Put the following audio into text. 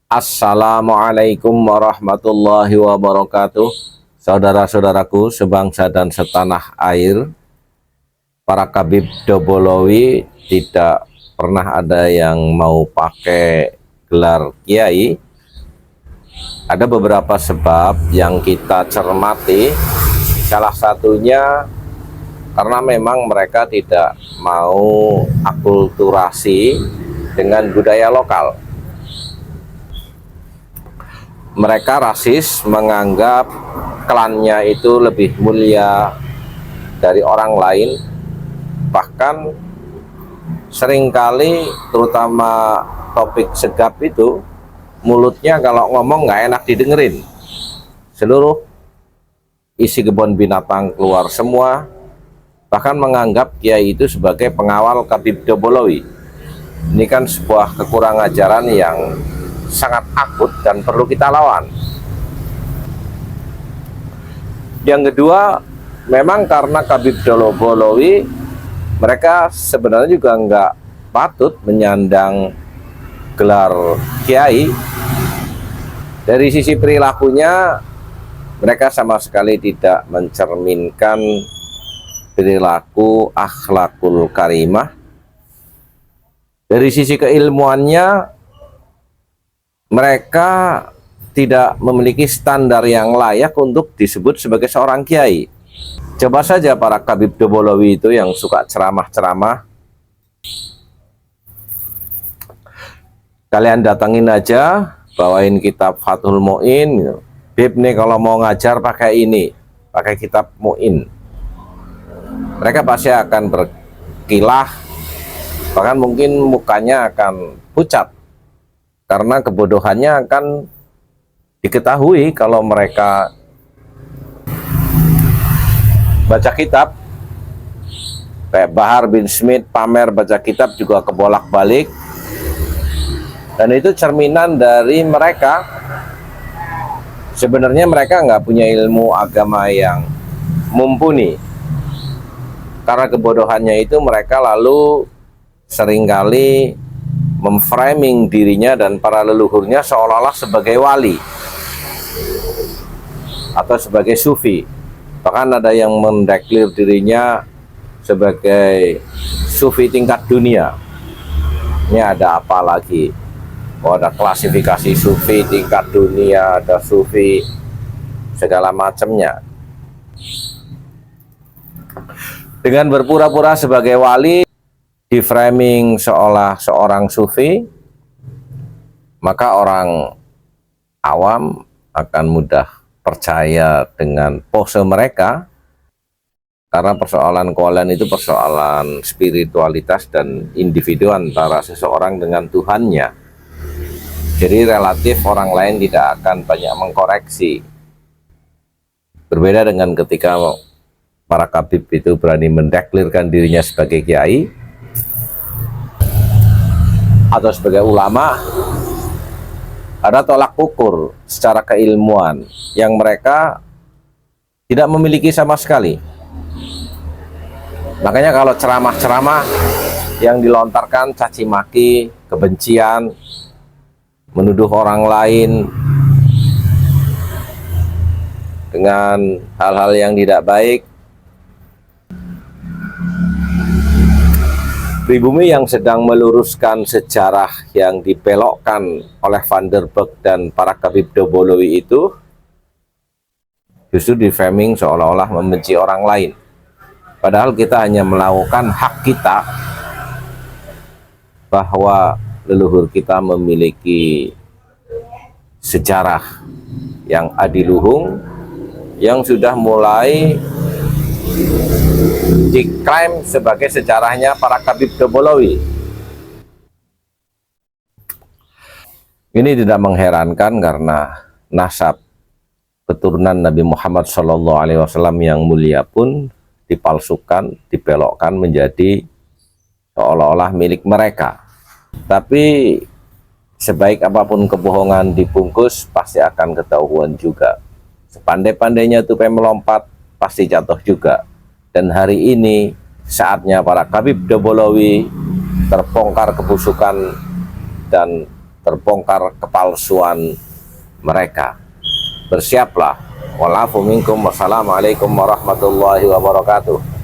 Assalamualaikum warahmatullahi wabarakatuh. Saudara-saudaraku sebangsa dan setanah air, para Khabib Dobolowi tidak pernah ada yang mau pakai gelar kiai. Ada beberapa sebab yang kita cermati. Salah satunya karena memang mereka tidak mau akulturasi dengan budaya lokal. Mereka rasis, menganggap klannya itu lebih mulia dari orang lain. Bahkan seringkali, terutama topik segap itu, mulutnya kalau ngomong nggak enak didengerin. Seluruh isi kebun binatang keluar semua. Bahkan menganggap kiai itu sebagai pengawal Khabib Dobolowi. Ini kan sebuah kekurangan ajaran yang sangat akut dan perlu kita lawan. Yang kedua, memang karena Khabib Dobolowi, mereka sebenarnya juga nggak patut menyandang gelar kiai. Dari sisi perilakunya, mereka sama sekali tidak mencerminkan perilaku akhlakul karimah. Dari sisi keilmuannya, mereka tidak memiliki standar yang layak untuk disebut sebagai seorang kiai. Coba saja para Khabib Dobolowi itu yang suka ceramah-ceramah, kalian datangin aja, bawain kitab Fathul Mu'in. Bib nih kalau mau ngajar pakai ini, pakai kitab Mu'in. Mereka pasti akan berkilah, bahkan mungkin mukanya akan pucat, karena kebodohannya akan diketahui kalau mereka baca kitab. Kayak Bahar bin Smith pamer baca kitab juga kebolak-balik, dan itu cerminan dari mereka. Sebenarnya mereka nggak punya ilmu agama yang mumpuni. Karena kebodohannya itu, mereka lalu seringkali memframing dirinya dan para leluhurnya seolah-olah sebagai wali atau sebagai sufi. Bahkan ada yang mendeklir dirinya sebagai sufi tingkat dunia. Ini ada apa lagi? Oh, ada klasifikasi sufi tingkat dunia, ada sufi segala macamnya. Dengan berpura-pura sebagai wali, di framing seolah seorang sufi, maka orang awam akan mudah percaya dengan pose mereka, karena persoalan kewalian itu persoalan spiritualitas dan individu antara seseorang dengan Tuhannya. Jadi relatif orang lain tidak akan banyak mengkoreksi. Berbeda dengan ketika para Khabib itu berani mendeklirkan dirinya sebagai kiai atau sebagai ulama, ada tolak ukur secara keilmuan yang mereka tidak memiliki sama sekali. Makanya kalau ceramah-ceramah yang dilontarkan caci maki, kebencian, menuduh orang lain dengan hal-hal yang tidak baik, pribumi yang sedang meluruskan sejarah yang dibelokkan oleh Van der Burg dan para Khabib Dobolowi itu justru di framing seolah-olah membenci orang lain. Padahal kita hanya melakukan hak kita, bahwa leluhur kita memiliki sejarah yang adiluhung, yang sudah mulai diklaim sebagai sejarahnya para Khabib Dobolowi. Ini tidak mengherankan karena nasab keturunan Nabi Muhammad SAW yang mulia pun dipalsukan, dibelokkan menjadi seolah-olah milik mereka. Tapi sebaik apapun kebohongan dibungkus, pasti akan ketahuan juga. Sepandai-pandainya tupai melompat, pasti jatuh juga. Dan hari ini saatnya para Khabib Dobolowi terbongkar kebusukan dan terbongkar kepalsuan mereka. Bersiaplah. Walafu minkum. Wassalamualaikum warahmatullahi wabarakatuh.